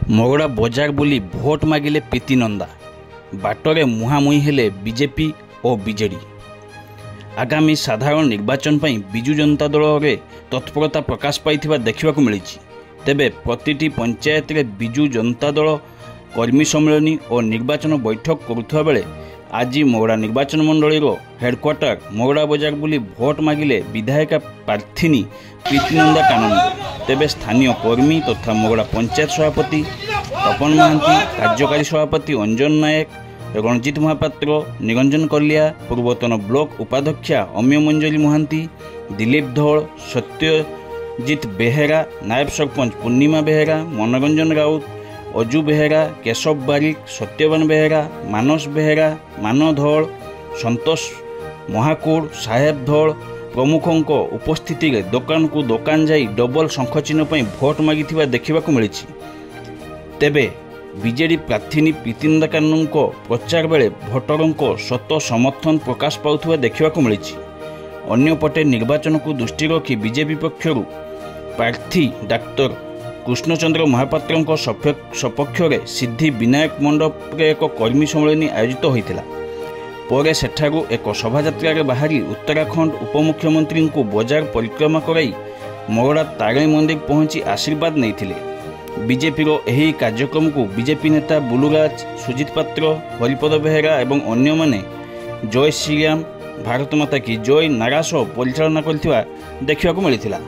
ମଗଡ଼ା ବଜାର ବୁଲି ଭୋଟ ମାଗିଲେ ପ୍ରୀତି ନନ୍ଦା। ବାଟରେ ମୁହାଁମୁହିଁ ହେଲେ ବିଜେପି ଓ ବିଜେଡି। ଆଗାମୀ ସାଧାରଣ ନିର୍ବାଚନ ପାଇଁ ବିଜୁ ଜନତା ଦଳରେ ତତ୍ପରତା ପ୍ରକାଶ ପାଇଥିବା ଦେଖିବାକୁ ମିଳିଛି। ତେବେ ପ୍ରତିଟି ପଞ୍ଚାୟତରେ ବିଜୁ ଜନତା ଦଳ କର୍ମୀ ସମ୍ମିଳନୀ ଓ ନିର୍ବାଚନ ବୈଠକ କରୁଥିବା ବେଳେ ଆଜି ମଗଡ଼ା ନିର୍ବାଚନ ମଣ୍ଡଳୀର ହେଡକ୍ୱାର୍ଟର ମଗଡ଼ା ବଜାର ବୁଲି ଭୋଟ ମାଗିଲେ ବିଧାୟିକା ପ୍ରାର୍ଥିନୀ ପ୍ରୀତି ନନ୍ଦା କାନୁନ। ତେବେ ସ୍ଥାନୀୟ କର୍ମୀ ତଥା ମଗଡ଼ା ପଞ୍ଚାୟତ ସଭାପତି ତପନ ମହାନ୍ତି, କାର୍ଯ୍ୟକାରୀ ସଭାପତି ଅଞ୍ଜନ ନାୟକ, ରଣଜିତ ମହାପାତ୍ର, ନିରଞ୍ଜନ କଲିଆ, ପୂର୍ବତନ ବ୍ଲକ ଉପାଧ୍ୟକ୍ଷା ଅମିୟ ମଞ୍ଜରୀ ମହାନ୍ତି, ଦିଲ୍ଲୀପ ଧଳ, ସତ୍ୟଜିତ ବେହେରା, ନାୟବ ସରପଞ୍ଚ ପୂର୍ଣ୍ଣିମା ବେହେରା, ମନୋରଞ୍ଜନ ରାଉତ, ଅଜୁ ବେହେରା, କେଶବ ବାରିକ, ସତ୍ୟବାନ ବେହେରା, ମାନସ ବେହେରା, ମାନ ଧଳ, ସନ୍ତୋଷ ମହାକୁଡ଼, ସାହେବ ଧଳ ପ୍ରମୁଖଙ୍କ ଉପସ୍ଥିତିରେ ଦୋକାନକୁ ଦୋକାନ ଯାଇ ଡବଲ ଶଙ୍ଖ ଚିହ୍ନ ପାଇଁ ଭୋଟ ମାଗିଥିବା ଦେଖିବାକୁ ମିଳିଛି। ତେବେ ବିଜେଡି ପ୍ରାର୍ଥିନୀ ପ୍ରୀତି ନନ୍ଦା କାନୁନଙ୍କ ପ୍ରଚାର ବେଳେ ଭୋଟରଙ୍କ ଶତ ସମର୍ଥନ ପ୍ରକାଶ ପାଉଥିବା ଦେଖିବାକୁ ମିଳିଛି। ଅନ୍ୟପଟେ ନିର୍ବାଚନକୁ ଦୃଷ୍ଟି ରଖି ବିଜେପି ପକ୍ଷରୁ ପ୍ରାର୍ଥୀ ଡାକ୍ତର କୃଷ୍ଣଚନ୍ଦ୍ର ମହାପାତ୍ରଙ୍କ ସପକ୍ଷରେ ସିଦ୍ଧି ବିନାୟକ ମଣ୍ଡପରେ ଏକ କର୍ମୀ ସମ୍ମିଳନୀ ଆୟୋଜିତ ହୋଇଥିଲା। ପରେ ସେଠାରୁ ଏକ ଶୋଭାଯାତ୍ରାରେ ବାହାରି ଉତ୍ତରାଖଣ୍ଡ ଉପମୁଖ୍ୟମନ୍ତ୍ରୀଙ୍କୁ ବଜାର ପରିକ୍ରମା କରାଇ ମଗଡ଼ା ତାରିଣୀ ମନ୍ଦିର ପହଞ୍ଚି ଆଶୀର୍ବାଦ ନେଇଥିଲେ। ବିଜେପିର ଏହି କାର୍ଯ୍ୟକ୍ରମକୁ ବିଜେପି ନେତା ବୁଲୁରାଜ, ସୁଜିତ ପାତ୍ର, ହରିପଦ ବେହେରା ଏବଂ ଅନ୍ୟମାନେ ଜୟ ଶ୍ରୀରାମ, ଭାରତ ମାତା କି ଜୟ ନାରା ସହ ପରିଚାଳନା କରିଥିବା ଦେଖିବାକୁ ମିଳିଥିଲା।